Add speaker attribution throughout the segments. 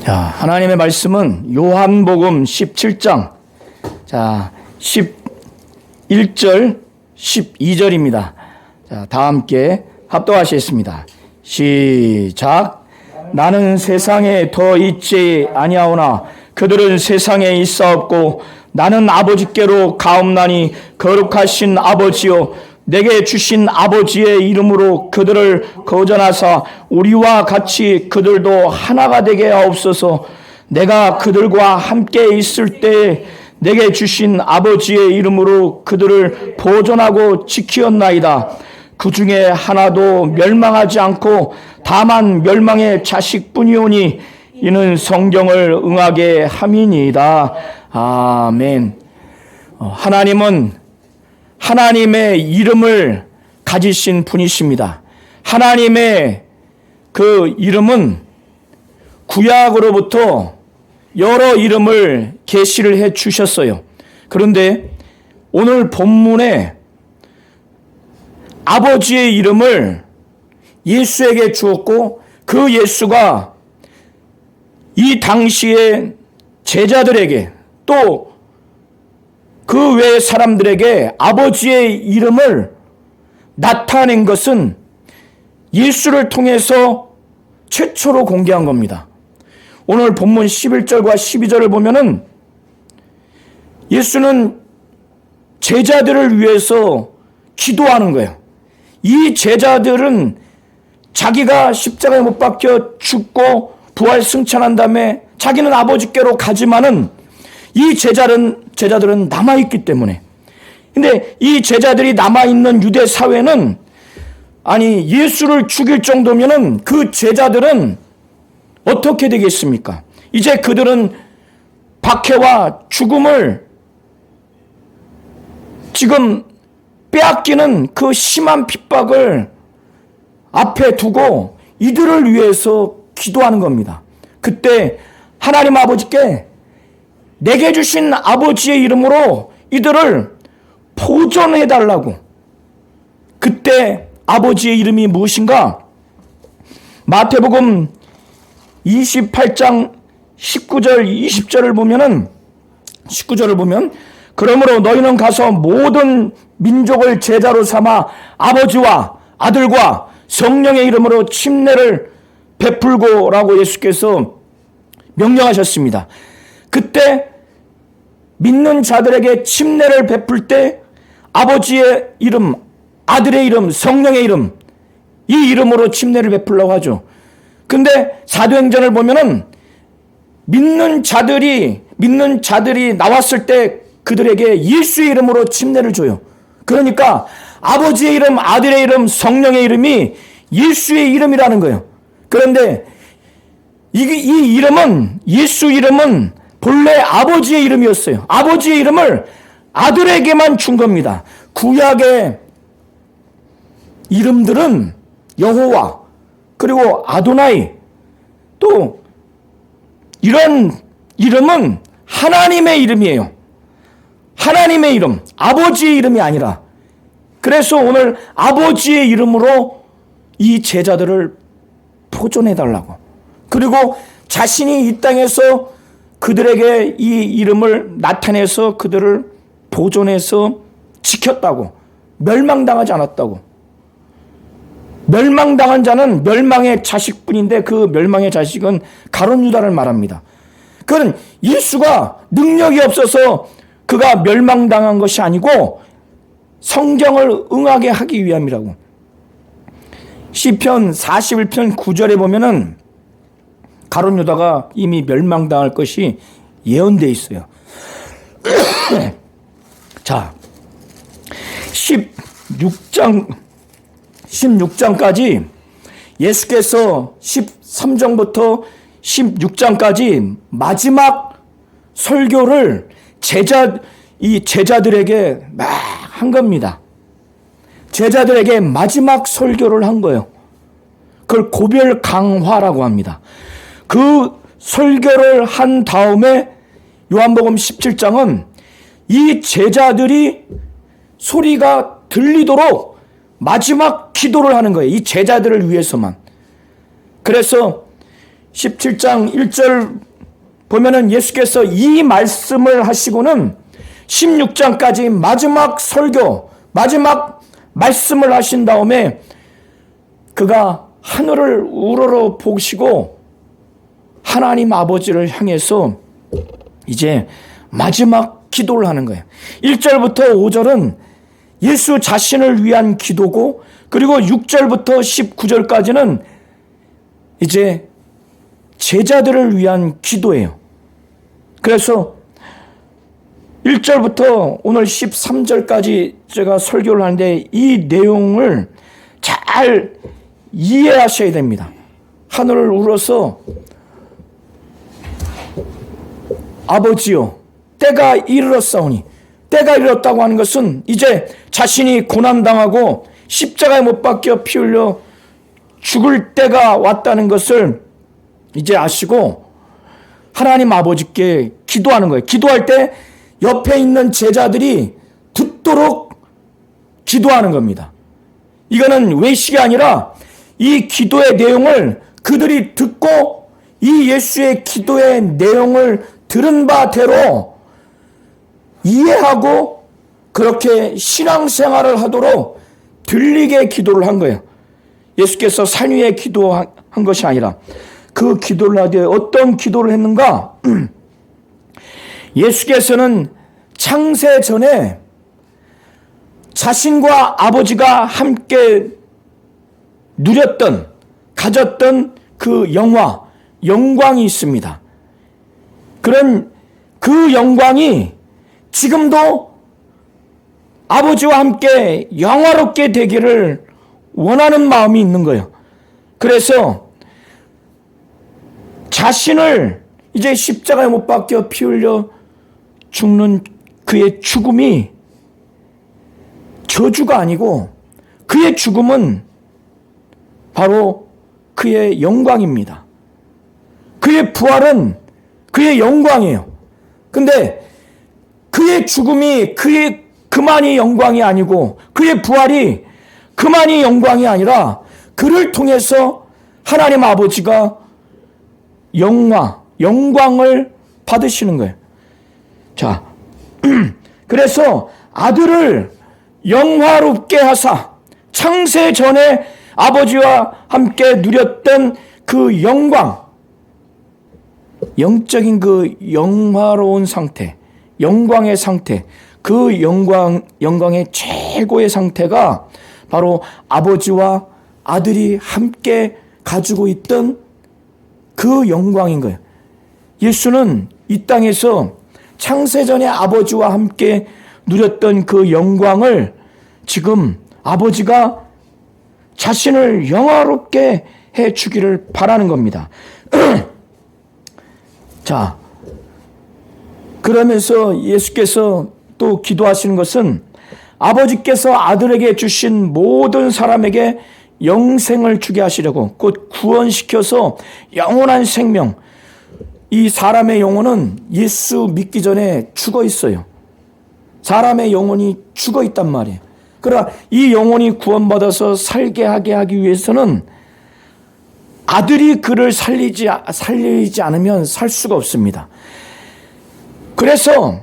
Speaker 1: 자, 하나님의 말씀은 요한복음 17장, 자, 11절, 12절입니다. 자, 다 함께 합독하시겠습니다. 시작. 나는 세상에 더 있지 아니하오나 그들은 세상에 있사옵고 나는 아버지께로 가옵나니 거룩하신 아버지요 내게 주신 아버지의 이름으로 그들을 거전하사 우리와 같이 그들도 하나가 되게 하옵소서. 내가 그들과 함께 있을 때에 내게 주신 아버지의 이름으로 그들을 보존하고 지키었나이다. 그 중에 하나도 멸망하지 않고 다만 멸망의 자식뿐이오니 이는 성경을 응하게 함이니이다. 아멘. 하나님은 하나님의 이름을 가지신 분이십니다. 하나님의 그 이름은 구약으로부터 여러 이름을 계시를 해 주셨어요. 그런데 오늘 본문에 아버지의 이름을 예수에게 주었고 그 예수가 이 당시에 제자들에게 또 그 외의 사람들에게 아버지의 이름을 나타낸 것은 예수를 통해서 최초로 공개한 겁니다. 오늘 본문 11절과 12절을 보면은 예수는 제자들을 위해서 기도하는 거예요. 이 제자들은 자기가 십자가에 못 박혀 죽고 부활 승천한 다음에 자기는 아버지께로 가지만은 이 제자들은 남아있기 때문에. 근데 이 제자들이 남아있는 유대 사회는 아니 예수를 죽일 정도면은 그 제자들은 어떻게 되겠습니까? 이제 그들은 박해와 죽음을 지금 빼앗기는 그 심한 핍박을 앞에 두고 이들을 위해서 기도하는 겁니다. 그때 하나님 아버지께 내게 주신 아버지의 이름으로 이들을 보존해달라고. 그때 아버지의 이름이 무엇인가? 마태복음 28장 19절 20절을 보면은 19절을 보면 그러므로 너희는 가서 모든 민족을 제자로 삼아 아버지와 아들과 성령의 이름으로 침례를 베풀고라고 예수께서 명령하셨습니다. 그때 믿는 자들에게 침례를 베풀 때 아버지의 이름, 아들의 이름, 성령의 이름, 이 이름으로 침례를 베풀라고 하죠. 근데 사도행전을 보면은 믿는 자들이 나왔을 때 그들에게 예수의 이름으로 침례를 줘요. 그러니까 아버지의 이름, 아들의 이름, 성령의 이름이 예수의 이름이라는 거예요. 그런데 이 이름은, 예수 이름은 본래 아버지의 이름이었어요. 아버지의 이름을 아들에게만 준 겁니다. 구약의 이름들은 여호와, 그리고 아도나이, 또 이런 이름은 하나님의 이름이에요. 하나님의 이름, 아버지의 이름이 아니라. 그래서 오늘 아버지의 이름으로 이 제자들을 보존해달라고. 그리고 자신이 이 땅에서 그들에게 이 이름을 나타내서 그들을 보존해서 지켰다고. 멸망당하지 않았다고. 멸망당한 자는 멸망의 자식뿐인데 그 멸망의 자식은 가룟 유다를 말합니다. 그건 예수가 능력이 없어서 그가 멸망당한 것이 아니고 성경을 응하게 하기 위함이라고. 시편 41편 9절에 보면은 가룟 유다가 이미 멸망당할 것이 예언되어 있어요. 자, 16장까지 예수께서 13장부터 16장까지 마지막 설교를 제자들에게 막 한 겁니다. 제자들에게 마지막 설교를 한 거예요. 그걸 고별 강화라고 합니다. 그 설교를 한 다음에 요한복음 17장은 이 제자들이 소리가 들리도록 마지막 기도를 하는 거예요. 이 제자들을 위해서만. 그래서 17장 1절 보면은 예수께서 이 말씀을 하시고는 16장까지 마지막 설교, 마지막 말씀을 하신 다음에 그가 하늘을 우러러 보시고 하나님 아버지를 향해서 이제 마지막 기도를 하는 거예요. 1절부터 5절은 예수 자신을 위한 기도고, 그리고 6절부터 19절까지는 이제 제자들을 위한 기도예요. 그래서 1절부터 오늘 13절까지 제가 설교를 하는데 이 내용을 잘 이해하셔야 됩니다. 하늘을 우러서 아버지요, 때가 이르렀사오니, 때가 이르렀다고 하는 것은 이제 자신이 고난당하고 십자가에 못 박혀 피 흘려 죽을 때가 왔다는 것을 이제 아시고 하나님 아버지께 기도하는 거예요. 기도할 때 옆에 있는 제자들이 듣도록 기도하는 겁니다. 이거는 외식이 아니라 이 기도의 내용을 그들이 듣고 이 예수의 기도의 내용을 들은 바대로 이해하고 그렇게 신앙생활을 하도록 들리게 기도를 한 거예요. 예수께서 산 위에 기도한 것이 아니라 그 기도를 하되 어떤 기도를 했는가? 예수께서는 창세 전에 자신과 아버지가 함께 누렸던, 가졌던 그 영광이 있습니다. 그런 그 영광이 지금도 아버지와 함께 영화롭게 되기를 원하는 마음이 있는 거예요. 그래서 자신을 이제 십자가에 못 박혀 피 흘려 죽는 그의 죽음이 저주가 아니고 그의 죽음은 바로 그의 영광입니다. 그의 부활은 그의 영광이에요. 근데 그의 죽음이 그만이 영광이 아니고 그의 부활이 그만이 영광이 아니라 그를 통해서 하나님 아버지가 영광을 받으시는 거예요. 자, 그래서 아들을 영화롭게 하사 창세 전에 아버지와 함께 누렸던 그 영적인 그 영화로운 상태, 영광의 상태, 그 영광의 최고의 상태가 바로 아버지와 아들이 함께 가지고 있던 그 영광인 거예요. 예수는 이 땅에서 창세전에 아버지와 함께 누렸던 그 영광을 지금 아버지가 자신을 영화롭게 해 주기를 바라는 겁니다. 자, 그러면서 예수께서 또 기도하시는 것은 아버지께서 아들에게 주신 모든 사람에게 영생을 주게 하시려고, 곧 구원시켜서 영원한 생명, 이 사람의 영혼은 예수 믿기 전에 죽어 있어요. 사람의 영혼이 죽어 있단 말이에요. 그러나 이 영혼이 구원받아서 살게 하게 하기 위해서는 아들이 그를 살리지 않으면 살 수가 없습니다. 그래서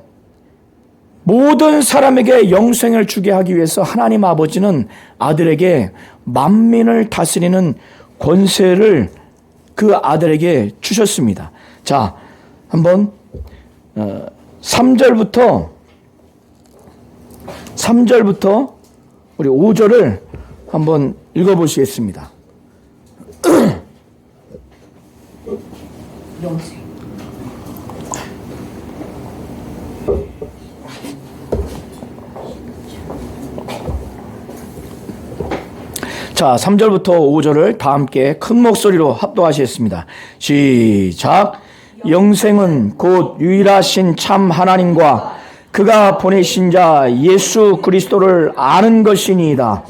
Speaker 1: 모든 사람에게 영생을 주게 하기 위해서 하나님 아버지는 아들에게 만민을 다스리는 권세를 그 아들에게 주셨습니다. 자, 한번 3절부터 우리 5절을 한번 읽어보시겠습니다.
Speaker 2: 영생.
Speaker 1: 자, 3절부터 5절을 다 함께 큰 목소리로 합독하시겠습니다. 시작. 영생은 곧 유일하신 참 하나님과 그가 보내신 자 예수 그리스도를 아는 것이니이다.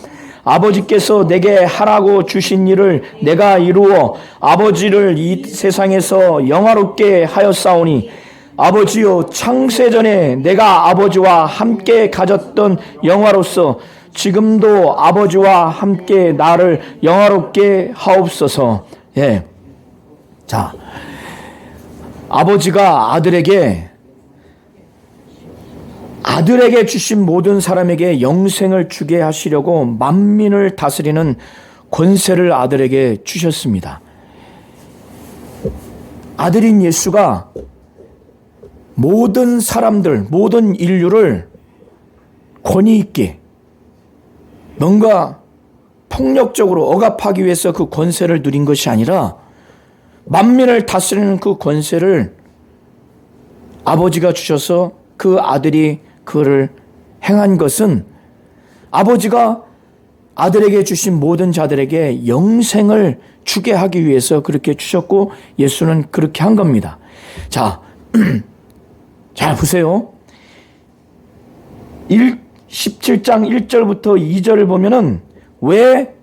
Speaker 1: 아버지께서 내게 하라고 주신 일을 내가 이루어 아버지를 이 세상에서 영화롭게 하였사오니, 아버지여, 창세전에 내가 아버지와 함께 가졌던 영화로서 지금도 아버지와 함께 나를 영화롭게 하옵소서. 예. 자, 아버지가 아들에게 주신 모든 사람에게 영생을 주게 하시려고 만민을 다스리는 권세를 아들에게 주셨습니다. 아들인 예수가 모든 사람들, 모든 인류를 권위 있게 뭔가 폭력적으로 억압하기 위해서 그 권세를 누린 것이 아니라 만민을 다스리는 그 권세를 아버지가 주셔서 그 아들이 그를 행한 것은 아버지가 아들에게 주신 모든 자들에게 영생을 주게 하기 위해서 그렇게 주셨고 예수는 그렇게 한 겁니다. 자, 잘 보세요. 17장 1절부터 2절을 보면은 왜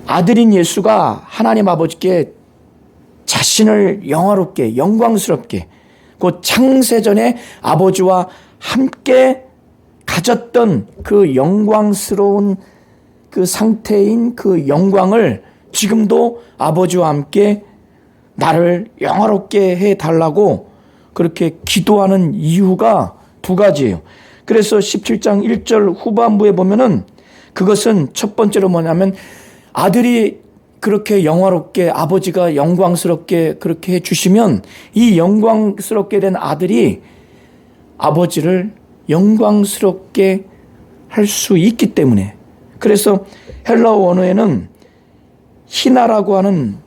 Speaker 1: 아들인 예수가 하나님 아버지께 자신을 영화롭게 영광스럽게 그 창세전에 아버지와 함께 가졌던 그 영광스러운 그 상태인 그 영광을 지금도 아버지와 함께 나를 영화롭게 해달라고 그렇게 기도하는 이유가 두 가지예요. 그래서 17장 1절 후반부에 보면은 그것은 첫 번째로 뭐냐면 아들이 그렇게 영화롭게 아버지가 영광스럽게 그렇게 해주시면 이 영광스럽게 된 아들이 아버지를 영광스럽게 할 수 있기 때문에 그래서 헬라어 원어에는 히나라고 하는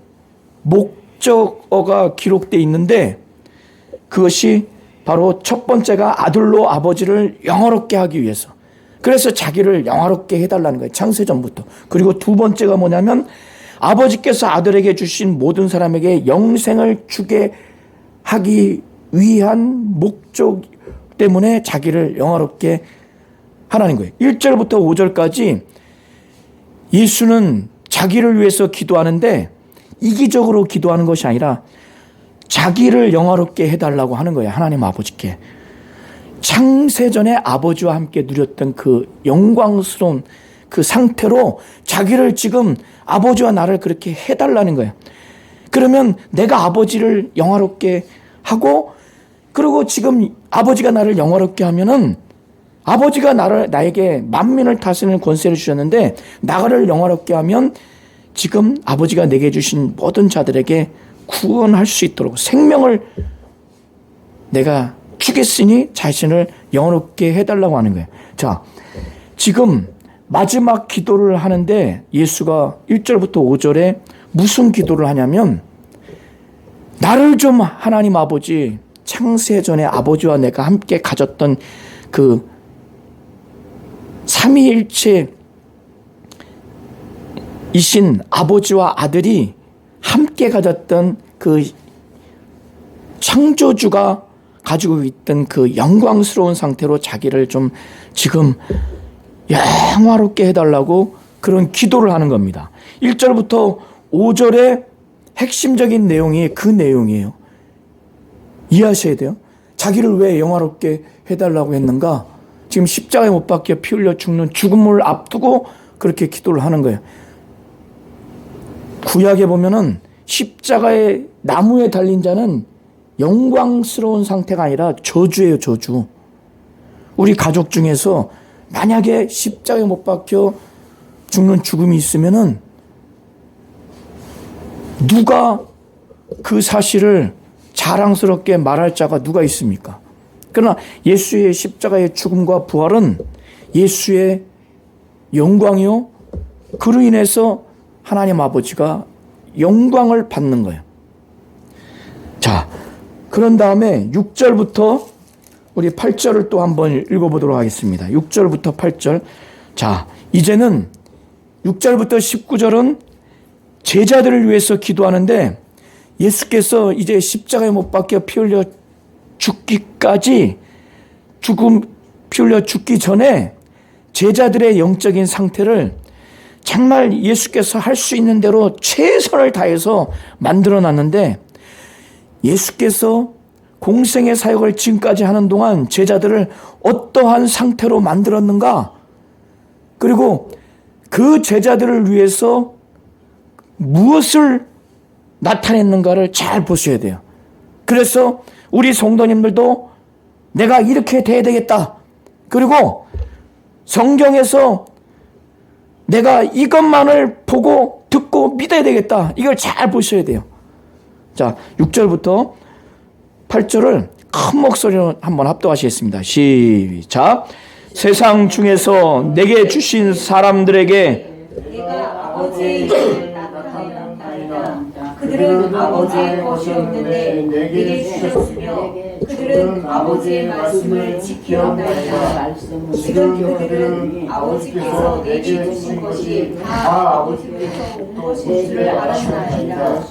Speaker 1: 목적어가 기록되어 있는데 그것이 바로 첫 번째가 아들로 아버지를 영화롭게 하기 위해서 그래서 자기를 영화롭게 해달라는 거예요. 창세전부터. 그리고 두 번째가 뭐냐면 아버지께서 아들에게 주신 모든 사람에게 영생을 주게 하기 위한 목적 때문에 자기를 영화롭게 하라는 거예요. 1절부터 5절까지 예수는 자기를 위해서 기도하는데 이기적으로 기도하는 것이 아니라 자기를 영화롭게 해달라고 하는 거예요. 하나님 아버지께. 창세전에 아버지와 함께 누렸던 그 영광스러운 그 상태로 자기를 지금 아버지와 나를 그렇게 해달라는 거예요. 그러면 내가 아버지를 영화롭게 하고 그리고 지금 아버지가 나를 영화롭게 하면은 아버지가 나에게 만민을 다스리는 권세를 주셨는데 나를 영화롭게 하면 지금 아버지가 내게 주신 모든 자들에게 구원할 수 있도록 생명을 내가 주겠으니 자신을 영화롭게 해달라고 하는 거예요. 자, 지금 마지막 기도를 하는데 예수가 1절부터 5절에 무슨 기도를 하냐면 나를 좀 하나님 아버지 창세전에 아버지와 내가 함께 가졌던 그 삼위일체이신 아버지와 아들이 함께 가졌던 그 창조주가 가지고 있던 그 영광스러운 상태로 자기를 좀 지금 영화롭게 해달라고 그런 기도를 하는 겁니다. 1절부터 5절의 핵심적인 내용이 그 내용이에요. 이해하셔야 돼요. 자기를 왜 영화롭게 해달라고 했는가? 지금 십자가에 못 박혀 피 흘려 죽는 죽음을 앞두고 그렇게 기도를 하는 거예요. 구약에 보면은 십자가에 나무에 달린 자는 영광스러운 상태가 아니라 저주예요, 저주. 우리 가족 중에서 만약에 십자가에 못 박혀 죽는 죽음이 있으면은 누가 그 사실을 자랑스럽게 말할 자가 누가 있습니까? 그러나 예수의 십자가의 죽음과 부활은 예수의 영광이요. 그로 인해서 하나님 아버지가 영광을 받는 거예요. 자, 그런 다음에 6절부터 우리 8절을 또 한번 읽어보도록 하겠습니다. 6절부터 8절. 자, 이제는 6절부터 19절은 제자들을 위해서 기도하는데 예수께서 이제 십자가에 못 박혀 피 흘려 죽기까지 피 흘려 죽기 전에 제자들의 영적인 상태를 정말 예수께서 할 수 있는 대로 최선을 다해서 만들어 놨는데 예수께서 공생의 사역을 지금까지 하는 동안 제자들을 어떠한 상태로 만들었는가? 그리고 그 제자들을 위해서 무엇을 나타냈는가를 잘 보셔야 돼요. 그래서 우리 성도님들도 내가 이렇게 돼야 되겠다. 그리고 성경에서 내가 이것만을 보고 듣고 믿어야 되겠다. 이걸 잘 보셔야 돼요. 자, 6절부터 8절을 큰 목소리로 한번 합독하시겠습니다. 시작. 세상 중에서 내게 주신 사람들에게
Speaker 2: 내가 아버지의 이름을 나타내었나이다. 그들은 아버지의 것이 없는데 내게 주셨으며 그들은 아버지의 말씀을 지키었나이다. 지금 그들은 아버지께서 내게 주신 것이 다 아버지께서 온 것인지를 알았나이다.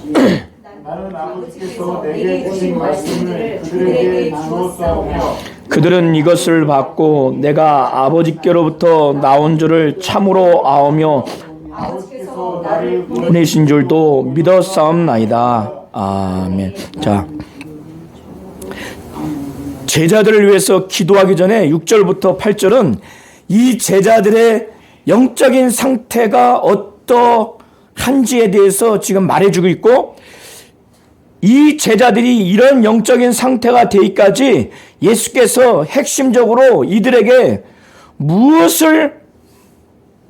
Speaker 2: 나는 아버지께서 내게 주신 말씀을 그들에게 주었사오며
Speaker 1: 그들은 이것을 받고 내가 아버지께로부터 나온 줄을 참으로 아오며
Speaker 2: 아버지께서 나를
Speaker 1: 보내신 줄도 믿었사옵나이다. 아멘. 자, 제자들을 위해서 기도하기 전에 6절부터 8절은 이 제자들의 영적인 상태가 어떠한지에 대해서 지금 말해주고 있고, 이 제자들이 이런 영적인 상태가 되기까지 예수께서 핵심적으로 이들에게 무엇을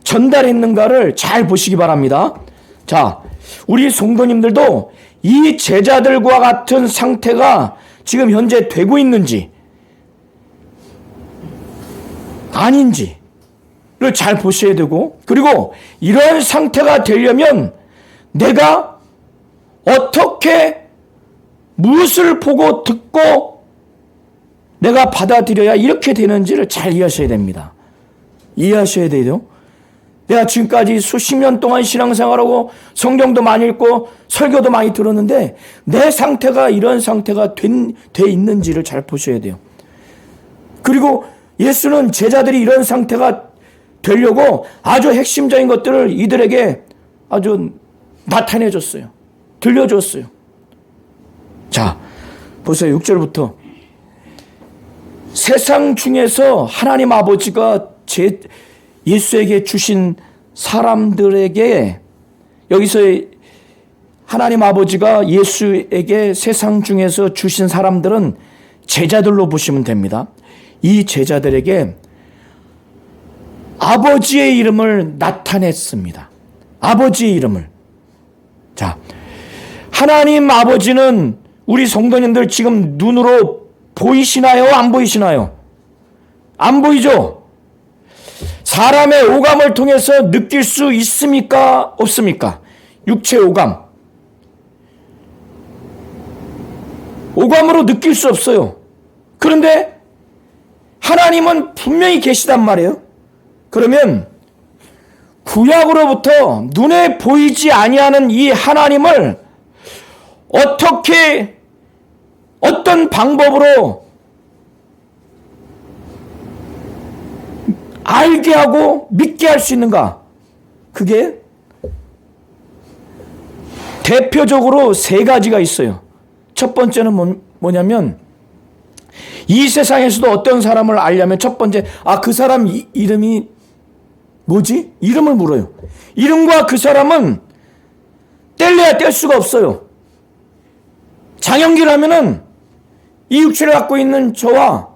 Speaker 1: 전달했는가를 잘 보시기 바랍니다. 자, 우리 성도님들도 이 제자들과 같은 상태가 지금 현재 되고 있는지 아닌지를 잘 보셔야 되고, 그리고 이런 상태가 되려면 내가 어떻게 무엇을 보고 듣고 내가 받아들여야 이렇게 되는지를 잘 이해하셔야 됩니다. 이해하셔야 돼요. 내가 지금까지 수십 년 동안 신앙생활하고 성경도 많이 읽고 설교도 많이 들었는데 내 상태가 이런 상태가 돼 있는지를 잘 보셔야 돼요. 그리고 예수는 제자들이 이런 상태가 되려고 아주 핵심적인 것들을 이들에게 아주 나타내줬어요. 들려줬어요. 자, 보세요. 6절부터 세상 중에서 하나님 아버지가 예수에게 주신 사람들에게, 여기서 하나님 아버지가 예수에게 세상 중에서 주신 사람들은 제자들로 보시면 됩니다. 이 제자들에게 아버지의 이름을 나타냈습니다. 아버지의 이름을. 자, 하나님 아버지는 우리 성도님들 지금 눈으로 보이시나요? 안 보이시나요? 안 보이죠? 사람의 오감을 통해서 느낄 수 있습니까? 없습니까? 육체 오감. 오감으로 느낄 수 없어요. 그런데 하나님은 분명히 계시단 말이에요. 그러면 구약으로부터 눈에 보이지 아니하는 이 하나님을 어떻게, 어떤 방법으로 알게 하고 믿게 할 수 있는가? 그게 대표적으로 세 가지가 있어요. 첫 번째는 뭐냐면, 이 세상에서도 어떤 사람을 알려면 첫 번째, 그 사람 이름이 뭐지? 이름을 물어요. 이름과 그 사람은 뗄래야 뗄 수가 없어요. 장영기라면은 이 육체를 갖고 있는 저와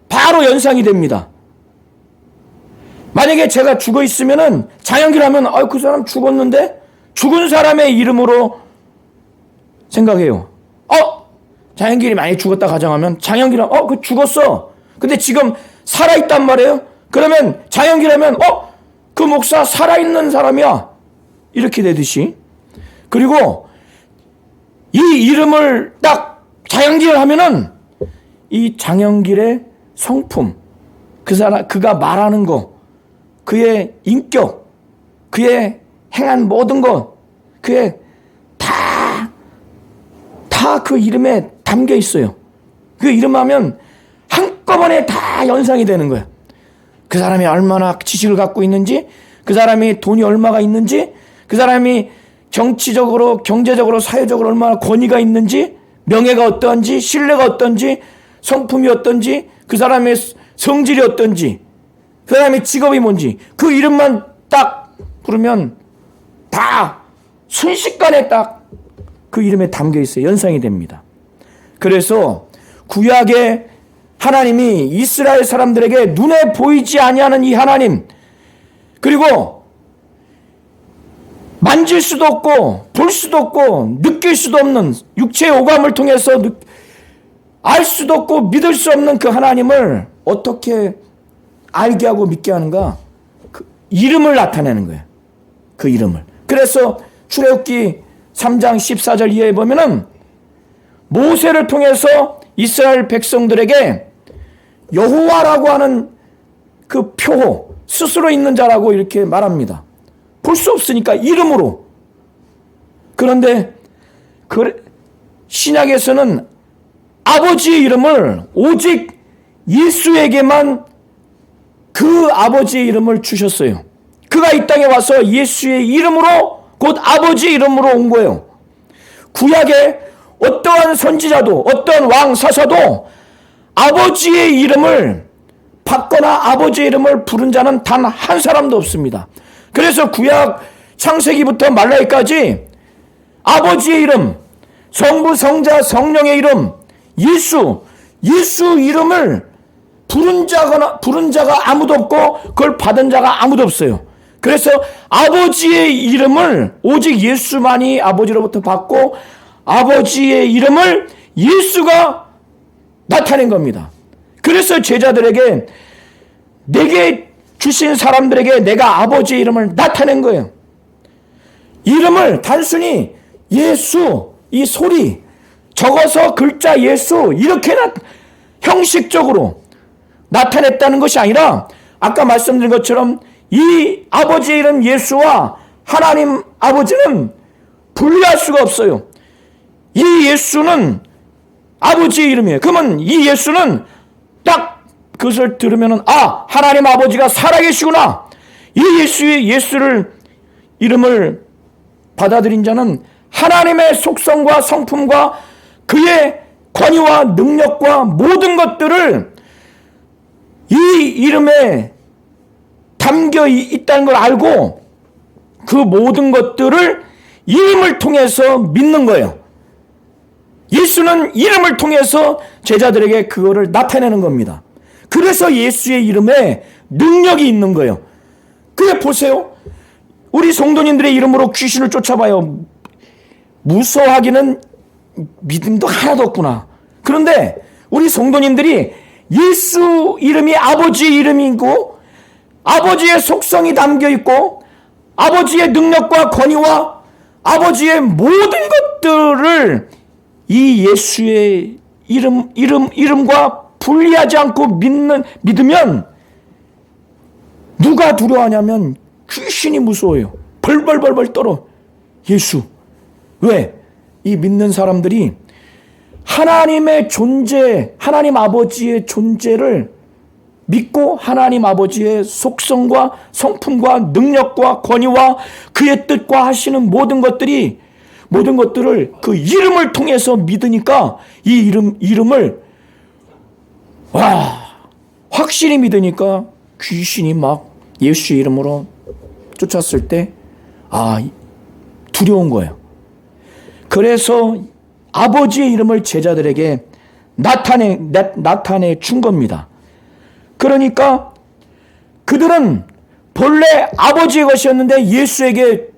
Speaker 1: 바로 연상이 됩니다. 만약에 제가 죽어 있으면은 장영기라면 그 사람 죽었는데 죽은 사람의 이름으로 생각해요. 장영길이 많이 죽었다 가정하면 장영기라면 그 죽었어. 근데 지금 살아있단 말이에요. 그러면 장영기라면 그 목사 살아있는 사람이야. 이렇게 되듯이. 그리고 이 이름을 딱 장영길 하면은 이 장영길의 성품, 그 사람, 그가 말하는 거, 그의 인격, 그의 행한 모든 것, 그의 다 그 이름에 담겨 있어요. 그 이름 하면 한꺼번에 다 연상이 되는 거예요. 그 사람이 얼마나 지식을 갖고 있는지, 그 사람이 돈이 얼마가 있는지, 그 사람이 정치적으로, 경제적으로, 사회적으로 얼마나 권위가 있는지, 명예가 어떠한지, 신뢰가 어떤지, 성품이 어떤지, 그 사람의 성질이 어떤지, 그 사람의 직업이 뭔지, 그 이름만 딱 부르면 다 순식간에 딱 그 이름에 담겨 있어요. 연상이 됩니다. 그래서 구약에 하나님이 이스라엘 사람들에게 눈에 보이지 아니하는 이 하나님, 그리고 만질 수도 없고 볼 수도 없고 느낄 수도 없는 육체의 오감을 통해서 알 수도 없고 믿을 수 없는 그 하나님을 어떻게 알게 하고 믿게 하는가? 그 이름을 나타내는 거예요. 그 이름을. 그래서 출애굽기 3장 14절 이하에 보면은 모세를 통해서 이스라엘 백성들에게 여호와라고 하는 그 표호, 스스로 있는 자라고 이렇게 말합니다. 볼 수 없으니까 이름으로. 그런데 신약에서는 아버지의 이름을 오직 예수에게만 그 아버지의 이름을 주셨어요. 그가 이 땅에 와서 예수의 이름으로, 곧 아버지의 이름으로 온 거예요. 구약에 어떠한 선지자도 어떠한 왕 사사도 아버지의 이름을 받거나 아버지의 이름을 부른 자는 단 한 사람도 없습니다. 그래서 구약 창세기부터 말라기까지 아버지의 이름, 성부, 성자, 성령의 이름, 예수 이름을 부른 자가 아무도 없고 그걸 받은 자가 아무도 없어요. 그래서 아버지의 이름을 오직 예수만이 아버지로부터 받고 아버지의 이름을 예수가 나타낸 겁니다. 그래서 제자들에게 내게 주신 사람들에게 내가 아버지의 이름을 나타낸 거예요. 이름을 단순히 예수, 이 소리 적어서 글자 예수 이렇게 형식적으로 나타냈다는 것이 아니라 아까 말씀드린 것처럼 이 아버지의 이름 예수와 하나님 아버지는 분리할 수가 없어요. 이 예수는 아버지의 이름이에요. 그러면 이 예수는 딱 그것을 들으면은 하나님 아버지가 살아계시구나. 이 예수를 이름을 받아들인 자는 하나님의 속성과 성품과 그의 권위와 능력과 모든 것들을 이 이름에 담겨 있다는 걸 알고 그 모든 것들을 이름을 통해서 믿는 거예요. 예수는 이름을 통해서 제자들에게 그거를 나타내는 겁니다. 그래서 예수의 이름에 능력이 있는 거예요. 그래 보세요. 우리 성도님들의 이름으로 귀신을 쫓아봐요. 무서워하기는 믿음도 하나도 없구나. 그런데 우리 성도님들이 예수 이름이 아버지의 이름이고 아버지의 속성이 담겨 있고 아버지의 능력과 권위와 아버지의 모든 것들을 이 예수의 이름과 분리하지 않고 믿으면 누가 두려워하냐면 귀신이 무서워요. 벌벌벌벌 떨어. 예수. 왜? 이 믿는 사람들이 하나님의 존재, 하나님 아버지의 존재를 믿고 하나님 아버지의 속성과 성품과 능력과 권위와 그의 뜻과 하시는 모든 것들을 그 이름을 통해서 믿으니까 이 이름을 확실히 믿으니까 귀신이 막 예수의 이름으로 쫓았을 때 두려운 거예요. 그래서 아버지의 이름을 제자들에게 나타내 준 겁니다. 그러니까 그들은 본래 아버지의 것이었는데 예수에게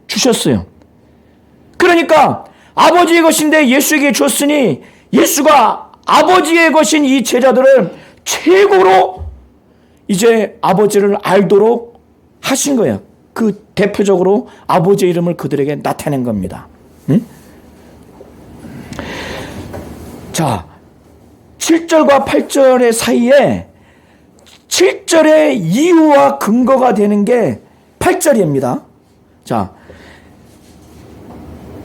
Speaker 1: 주셨어요. 그러니까 아버지의 것인데 예수에게 줬으니 예수가 아버지의 것인 이 제자들을 최고로 이제 아버지를 알도록 하신 거예요. 그 대표적으로 아버지의 이름을 그들에게 나타낸 겁니다. 응? 자, 7절과 8절의 사이에 7절의 이유와 근거가 되는 게 8절입니다. 자,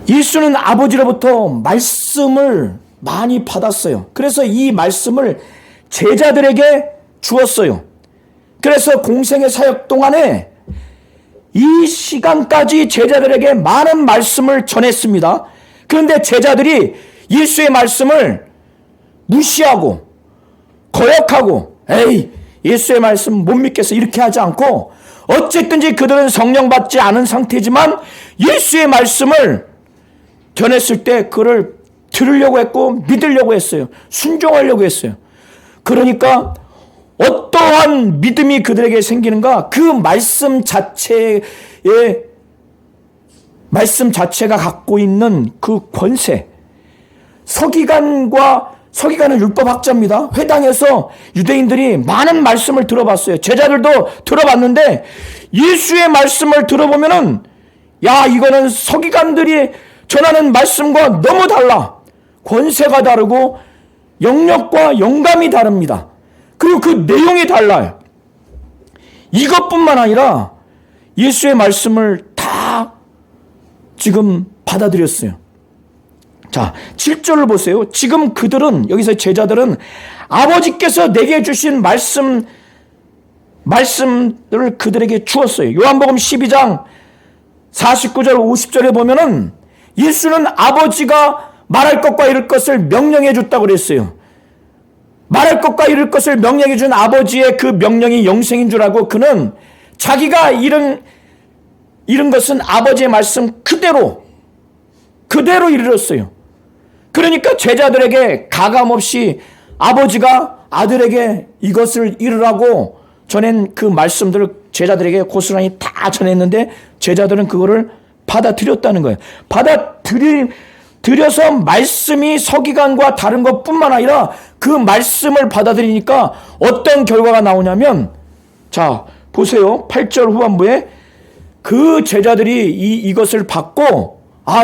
Speaker 1: 예수는 아버지로부터 말씀을 많이 받았어요. 그래서 이 말씀을 제자들에게 주었어요. 그래서 공생의 사역 동안에 이 시간까지 제자들에게 많은 말씀을 전했습니다. 그런데 제자들이 예수의 말씀을 무시하고 거역하고 예수의 말씀 못 믿겠어 이렇게 하지 않고 어쨌든지 그들은 성령 받지 않은 상태지만 예수의 말씀을 전했을 때 그를 들으려고 했고 믿으려고 했어요. 순종하려고 했어요. 그러니까 어떠한 믿음이 그들에게 생기는가? 그 말씀 자체가 갖고 있는 그 권세. 서기관은 율법학자입니다. 회당에서 유대인들이 많은 말씀을 들어봤어요. 제자들도 들어봤는데 예수의 말씀을 들어보면은 야, 이거는 서기관들이 전하는 말씀과 너무 달라. 권세가 다르고 영역과 영감이 다릅니다. 그리고 그 내용이 달라요. 이것뿐만 아니라 예수의 말씀을 다 지금 받아들였어요. 자, 7절을 보세요. 지금 그들은, 여기서 제자들은 아버지께서 내게 주신 말씀을 그들에게 주었어요. 요한복음 12장 49절 50절에 보면은 예수는 아버지가 말할 것과 이룰 것을 명령해 줬다고 그랬어요. 말할 것과 이룰 것을 명령해 준 아버지의 그 명령이 영생인 줄 알고 그는 자기가 이룬 것은 아버지의 말씀 그대로 이르렀어요. 그러니까 제자들에게 가감없이 아버지가 아들에게 이것을 이루라고 전한 그 말씀들을 제자들에게 고스란히 다 전했는데 제자들은 그거를 받아들였다는 거예요. 받아들여서 말씀이 서기관과 다른 것뿐만 아니라 그 말씀을 받아들이니까 어떤 결과가 나오냐면, 자 보세요. 8절 후반부에 그 제자들이 이것을 받고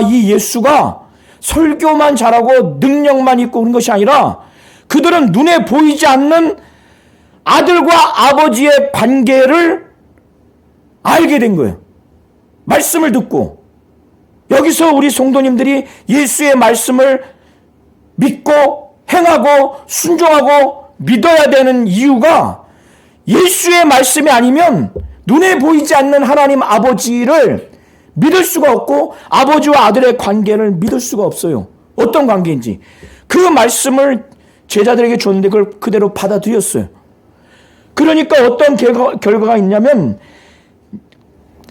Speaker 1: 이 예수가 설교만 잘하고 능력만 있고 그런 것이 아니라 그들은 눈에 보이지 않는 아들과 아버지의 관계를 알게 된 거예요. 말씀을 듣고. 여기서 우리 성도님들이 예수의 말씀을 믿고 행하고 순종하고 믿어야 되는 이유가 예수의 말씀이 아니면 눈에 보이지 않는 하나님 아버지를 믿을 수가 없고 아버지와 아들의 관계를 믿을 수가 없어요. 어떤 관계인지. 그 말씀을 제자들에게 줬는데 그걸 그대로 받아들였어요. 그러니까 어떤 결과가 있냐면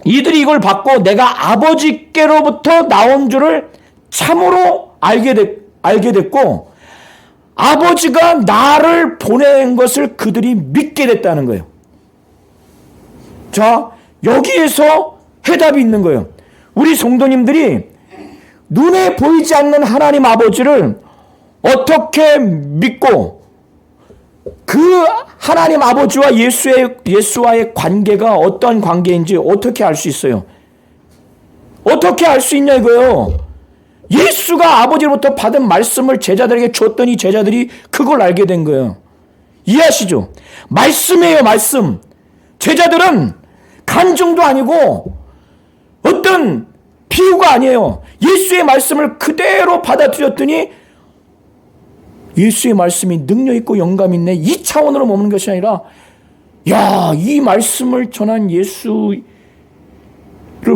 Speaker 1: 이들이 이걸 받고 내가 아버지께로부터 나온 줄을 참으로 알게 됐고 아버지가 나를 보낸 것을 그들이 믿게 됐다는 거예요. 자, 여기에서 해답이 있는 거예요. 우리 성도님들이 눈에 보이지 않는 하나님 아버지를 어떻게 믿고 그 하나님 아버지와 예수와의 관계가 어떤 관계인지 어떻게 알 수 있어요? 어떻게 알 수 있냐 이거요. 예수가 아버지로부터 받은 말씀을 제자들에게 줬더니 제자들이 그걸 알게 된 거예요. 이해하시죠? 말씀이에요, 말씀. 제자들은 간증도 아니고 어떤 비유가 아니에요. 예수의 말씀을 그대로 받아들였더니 예수의 말씀이 능력있고 영감있네. 이 차원으로 머무는 것이 아니라 야, 이 말씀을 전한 예수를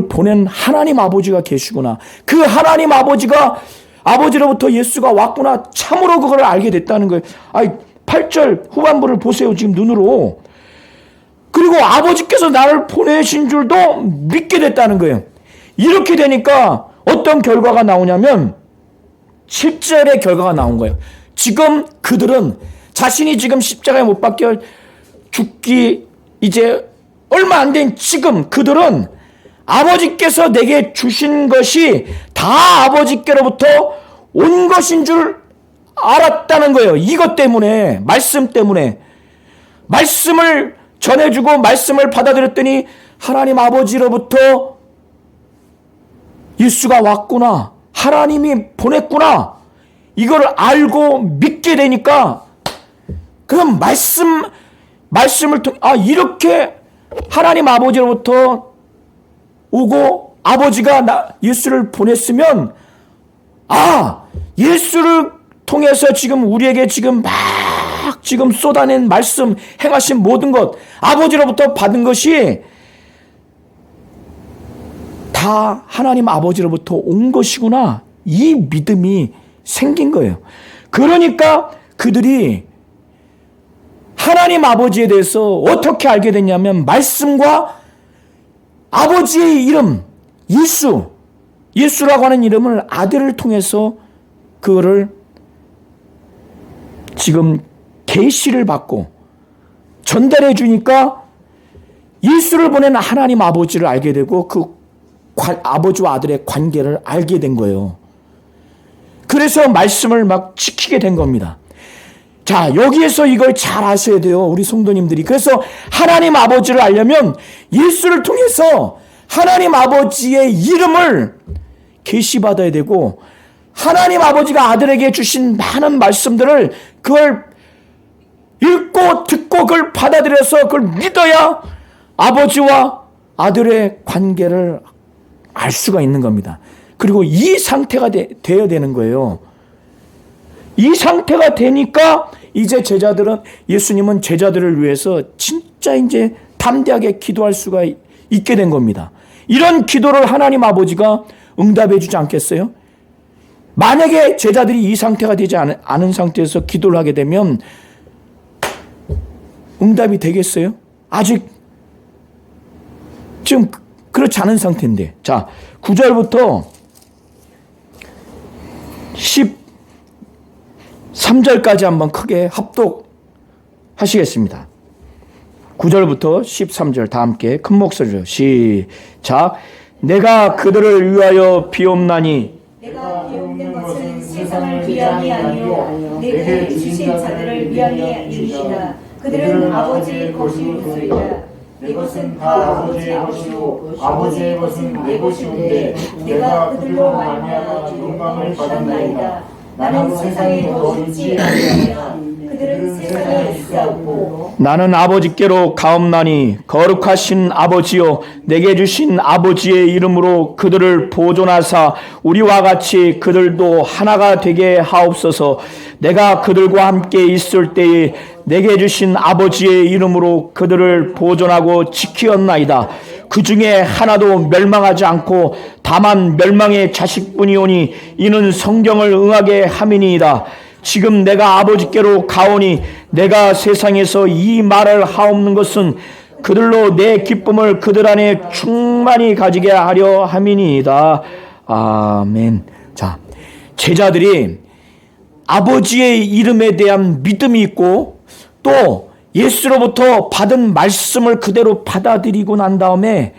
Speaker 1: 보낸 하나님 아버지가 계시구나. 그 하나님 아버지로부터 예수가 왔구나. 참으로 그걸 알게 됐다는 거예요. 8절 후반부를 보세요. 지금 눈으로. 그리고 아버지께서 나를 보내신 줄도 믿게 됐다는 거예요. 이렇게 되니까 어떤 결과가 나오냐면 7절의 결과가 나온 거예요. 지금 그들은 자신이 지금 십자가에 못 박혀 죽기 이제 얼마 안 된 지금 그들은 아버지께서 내게 주신 것이 다 아버지께로부터 온 것인 줄 알았다는 거예요. 이것 때문에, 말씀 때문에. 말씀을 전해주고 말씀을 받아들였더니 하나님 아버지로부터 예수가 왔구나. 하나님이 보냈구나. 이걸 알고 믿게 되니까 그럼 말씀을 통해 이렇게 하나님 아버지로부터 오고 아버지가 예수를 보냈으면 예수를 통해서 지금 우리에게 지금 막 지금 쏟아낸 말씀 행하신 모든 것 아버지로부터 받은 것이 다 하나님 아버지로부터 온 것이구나. 이 믿음이 생긴 거예요. 그러니까 그들이 하나님 아버지에 대해서 어떻게 알게 됐냐면 말씀과 아버지의 이름 예수 예수라고 하는 이름을 아들을 통해서 그거를 지금 계시를 받고 전달해 주니까 예수를 보낸 하나님 아버지를 알게 되고 그 아버지와 아들의 관계를 알게 된 거예요. 그래서 말씀을 막 지키게 된 겁니다. 자, 여기에서 이걸 잘 아셔야 돼요, 우리 성도님들이. 그래서 하나님 아버지를 알려면 예수를 통해서 하나님 아버지의 이름을 계시받아야 되고, 하나님 아버지가 아들에게 주신 많은 말씀들을 그걸 읽고 듣고 그걸 받아들여서 그걸 믿어야 아버지와 아들의 관계를 알 수가 있는 겁니다. 그리고 이 상태가 되어야 되는 거예요. 이 상태가 되니까 이제 예수님은 제자들을 위해서 진짜 이제 담대하게 기도할 수가 있게 된 겁니다. 이런 기도를 하나님 아버지가 응답해 주지 않겠어요? 만약에 제자들이 이 상태가 되지 않은 상태에서 기도를 하게 되면 응답이 되겠어요? 아직 지금 그렇지 않은 상태인데. 자, 9절부터 13절까지 한번 크게 합독하시겠습니다. 9절부터 13절 다 함께 큰 목소리로 시작. 내가 그들을 위하여 비옵나니
Speaker 2: 내가 비옵는 것은 세상을 위함이 아니요 내게 주신 자들을 위함이 아니니라. 그들은 아버지의 것이오소이다. 내 것은 다 아버지의 것이요 아버지의 것은 내 것이온데 내가 그들로 말미암아 영광을 받았나이다. 나는 세상에 더 있지 아니하냐. 그들은 세상에 있사옵고
Speaker 1: 나는 아버지께로 가옵나니 거룩하신 아버지여 내게 주신 아버지의 이름으로 그들을 보존하사 우리와 같이 그들도 하나가 되게 하옵소서. 내가 그들과 함께 있을 때에 내게 주신 아버지의 이름으로 그들을 보존하고 지키었나이다. 그 중에 하나도 멸망하지 않고 다만 멸망의 자식뿐이오니 이는 성경을 응하게 함이니이다. 지금 내가 아버지께로 가오니 내가 세상에서 이 말을 하옵는 것은 그들로 내 기쁨을 그들 안에 충만히 가지게 하려 함이니이다. 아멘. 자, 제자들이 아버지의 이름에 대한 믿음이 있고 또 예수로부터 받은 말씀을 그대로 받아들이고 난 다음에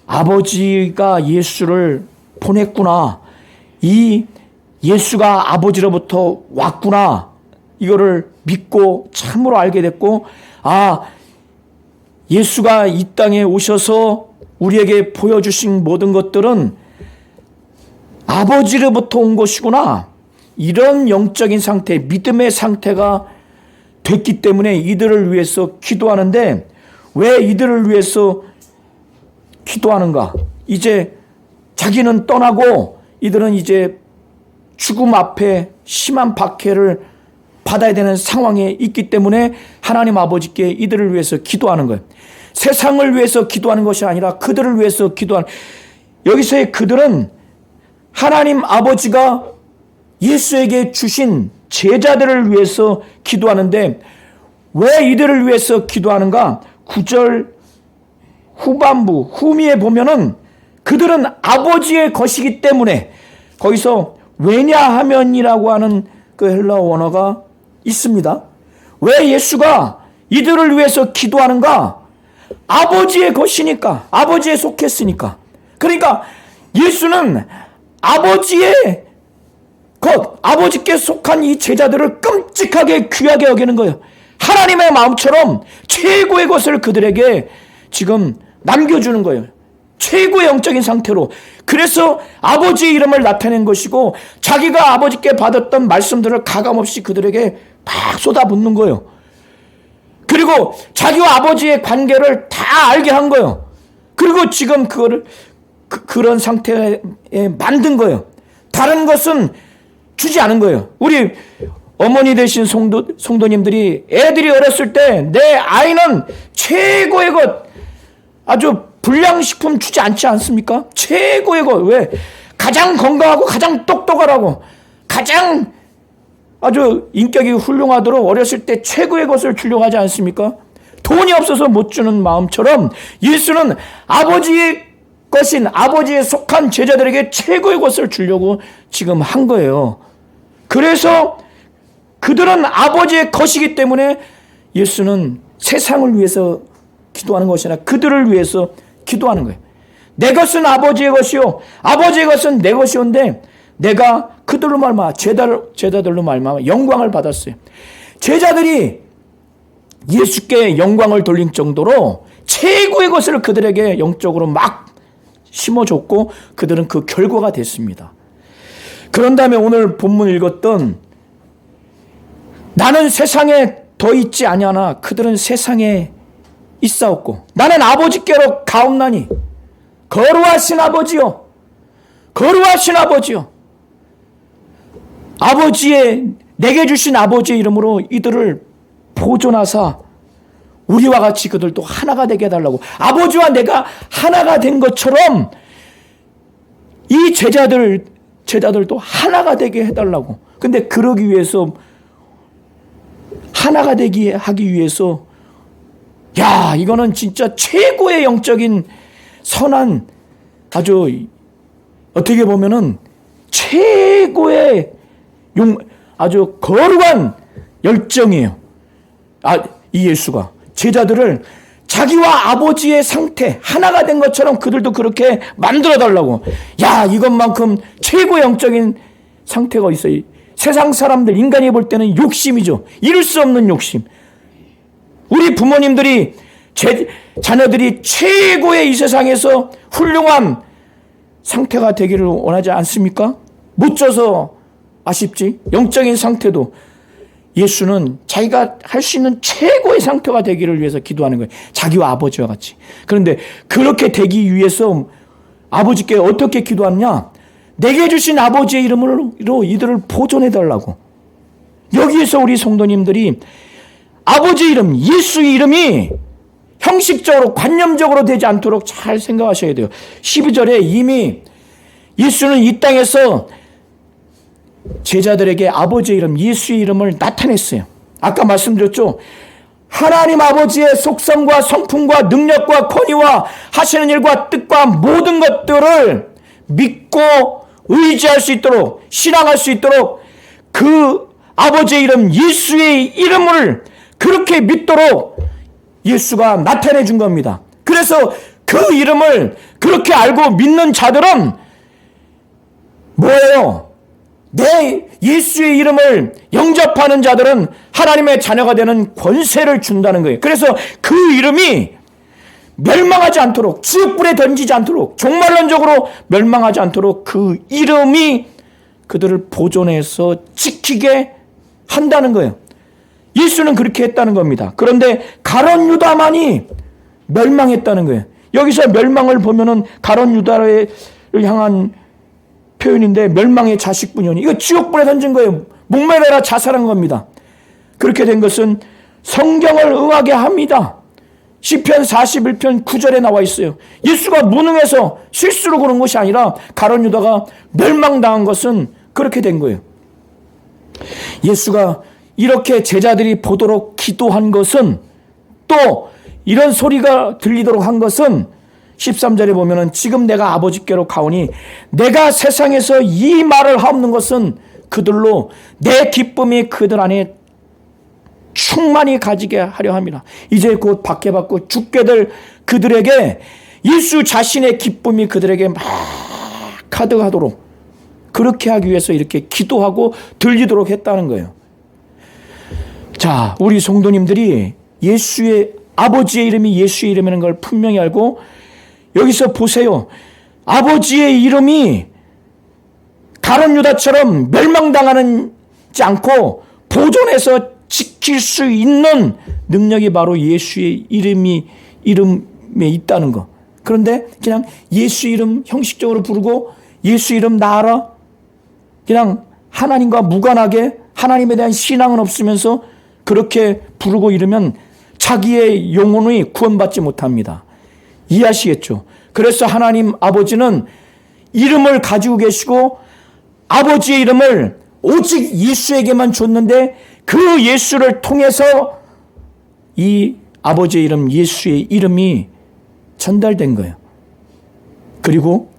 Speaker 1: 아버지가 예수를 보냈구나. 이 예수가 아버지로부터 왔구나. 이거를 믿고 참으로 알게 됐고 예수가 이 땅에 오셔서 우리에게 보여주신 모든 것들은 아버지로부터 온 것이구나. 이런 영적인 상태, 믿음의 상태가 됐기 때문에 이들을 위해서 기도하는데 왜 이들을 위해서 기도하는가? 이제 자기는 떠나고 이들은 이제 죽음 앞에 심한 박해를 받아야 되는 상황에 있기 때문에 하나님 아버지께 이들을 위해서 기도하는 거예요. 세상을 위해서 기도하는 것이 아니라 그들을 위해서 기도하는. 여기서의 그들은 하나님 아버지가 예수에게 주신 제자들을 위해서 기도하는데 왜 이들을 위해서 기도하는가? 9절 후반부 후미에 보면은 그들은 아버지의 것이기 때문에 거기서 왜냐하면이라고 하는 그 헬라어 원어가 있습니다. 왜 예수가 이들을 위해서 기도하는가? 아버지의 것이니까, 아버지에 속했으니까. 그러니까 예수는 아버지의 것, 아버지께 속한 이 제자들을 끔찍하게 귀하게 여기는 거예요. 하나님의 마음처럼 최고의 것을 그들에게 지금 남겨주는 거예요. 최고의 영적인 상태로. 그래서 아버지의 이름을 나타낸 것이고 자기가 아버지께 받았던 말씀들을 가감없이 그들에게 막 쏟아붓는 거예요. 그리고 자기와 아버지의 관계를 다 알게 한 거예요. 그리고 지금 그거를 그런 상태에 만든 거예요. 다른 것은 주지 않은 거예요. 우리 어머니 되신 성도님들이 애들이 어렸을 때 내 아이는 최고의 것, 아주 불량식품 주지 않지 않습니까? 최고의 것. 왜? 가장 건강하고 가장 똑똑하라고, 가장 아주 인격이 훌륭하도록 어렸을 때 최고의 것을 주려고 하지 않습니까? 돈이 없어서 못 주는 마음처럼 예수는 아버지의 것인 아버지에 속한 제자들에게 최고의 것을 주려고 지금 한 거예요. 그래서 그들은 아버지의 것이기 때문에 예수는 세상을 위해서 기도하는 것이 아니라 그들을 위해서 기도하는 거예요. 내 것은 아버지의 것이요 아버지의 것은 내 것이온데 내가 그들로 말미암아 제자들로 말미암아 영광을 받았어요. 제자들이 예수께 영광을 돌린 정도로 최고의 것을 그들에게 영적으로 막 심어줬고 그들은 그 결과가 됐습니다. 그런 다음에 오늘 본문 읽었던 나는 세상에 더 있지 아니하나 그들은 세상에 있사옵고 나는 아버지께로 가옵나니 거룩하신 아버지요 거룩하신 아버지요 아버지의 내게 주신 아버지의 이름으로 이들을 보존하사 우리와 같이 그들도 하나가 되게 해달라고 아버지와 내가 하나가 된 것처럼 이 제자들도 하나가 되게 해달라고. 근데 그러기 위해서 하나가 되게 하기 위해서 야 이거는 진짜 최고의 영적인 선한 아주 어떻게 보면은 최고의 아주 거룩한 열정이에요. 이 예수가 제자들을 자기와 아버지의 상태 하나가 된 것처럼 그들도 그렇게 만들어 달라고. 야 이것만큼 최고의 영적인 상태가 있어요. 세상 사람들 인간이 볼 때는 욕심이죠. 이룰 수 없는 욕심. 우리 부모님들이 자녀들이 최고의 이 세상에서 훌륭한 상태가 되기를 원하지 않습니까? 못 져서 아쉽지. 영적인 상태도 예수는 자기가 할 수 있는 최고의 상태가 되기를 위해서 기도하는 거예요. 자기와 아버지와 같이. 그런데 그렇게 되기 위해서 아버지께 어떻게 기도하느냐? 내게 주신 아버지의 이름으로 이들을 보존해달라고. 여기에서 우리 성도님들이 아버지 이름, 예수의 이름이 형식적으로 관념적으로 되지 않도록 잘 생각하셔야 돼요. 12절에 이미 예수는 이 땅에서 제자들에게 아버지의 이름, 예수의 이름을 나타냈어요. 아까 말씀드렸죠. 하나님 아버지의 속성과 성품과 능력과 권위와 하시는 일과 뜻과 모든 것들을 믿고 의지할 수 있도록 신앙할 수 있도록 그 아버지의 이름, 예수의 이름을 그렇게 믿도록 예수가 나타내 준 겁니다. 그래서 그 이름을 그렇게 알고 믿는 자들은 뭐예요? 내 예수의 이름을 영접하는 자들은 하나님의 자녀가 되는 권세를 준다는 거예요. 그래서 그 이름이 멸망하지 않도록, 지옥불에 던지지 않도록, 종말론적으로 멸망하지 않도록 그 이름이 그들을 보존해서 지키게 한다는 거예요. 예수는 그렇게 했다는 겁니다. 그런데 가룟 유다만이 멸망했다는 거예요. 여기서 멸망을 보면은 가룟 유다를 향한 표현인데 멸망의 자식분이오니 이거 지옥불에 던진 거예요. 목매매라 자살한 겁니다. 그렇게 된 것은 성경을 응하게 합니다. 시편 41편 9절에 나와 있어요. 예수가 무능해서 실수로 그런 것이 아니라 가룟 유다가 멸망당한 것은 그렇게 된 거예요. 예수가 이렇게 제자들이 보도록 기도한 것은 또 이런 소리가 들리도록 한 것은 13절에 보면은 지금 내가 아버지께로 가오니 내가 세상에서 이 말을 하옵는 것은 그들로 내 기쁨이 그들 안에 충만히 가지게 하려 합니다. 이제 곧 박해받고 죽게 될 그들에게 예수 자신의 기쁨이 그들에게 막 가득하도록 그렇게 하기 위해서 이렇게 기도하고 들리도록 했다는 거예요. 자, 우리 성도님들이 예수의 아버지의 이름이 예수의 이름이라는 걸 분명히 알고 여기서 보세요. 아버지의 이름이 가룟 유다처럼 멸망당하지 않고 보존해서 지킬 수 있는 능력이 바로 예수의 이름에 있다는 거. 그런데 그냥 예수 이름 형식적으로 부르고 예수 이름 나 알아? 그냥 하나님과 무관하게 하나님에 대한 신앙은 없으면서 그렇게 부르고 이러면 자기의 영혼이 구원받지 못합니다. 이해하시겠죠? 그래서 하나님 아버지는 이름을 가지고 계시고 아버지의 이름을 오직 예수에게만 줬는데 그 예수를 통해서 이 아버지의 이름 예수의 이름이 전달된 거예요. 그리고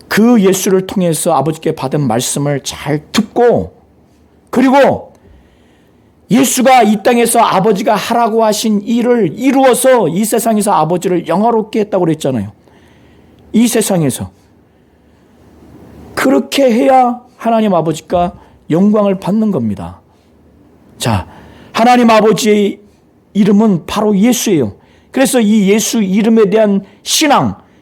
Speaker 1: 그 예수를 통해서 아버지께 받은 말씀을 잘 듣고, 그리고 예수가 이 땅에서 아버지가 하라고 하신 일을 이루어서 이 세상에서 아버지를 영화롭게 했다고 그랬잖아요. 이 세상에서. 그렇게 해야 하나님 아버지가 영광을 받는 겁니다. 자, 하나님 아버지의 이름은 바로 예수예요. 그래서 이 예수 이름에 대한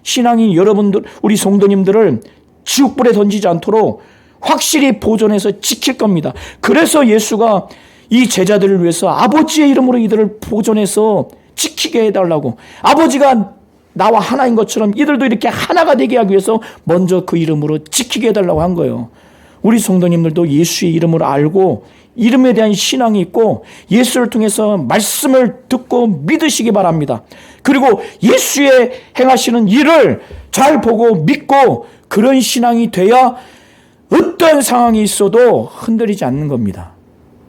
Speaker 1: 신앙이 여러분들, 우리 성도님들을 지옥불에 던지지 않도록 확실히 보존해서 지킬 겁니다. 그래서 예수가 이 제자들을 위해서 아버지의 이름으로 이들을 보존해서 지키게 해달라고, 아버지가 나와 하나인 것처럼 이들도 이렇게 하나가 되게 하기 위해서 먼저 그 이름으로 지키게 해달라고 한 거예요. 우리 성도님들도 예수의 이름을 알고 이름에 대한 신앙이 있고 예수를 통해서 말씀을 듣고 믿으시기 바랍니다. 그리고 예수의 행하시는 일을 잘 보고 믿고 그런 신앙이 돼야 어떤 상황이 있어도 흔들리지 않는 겁니다.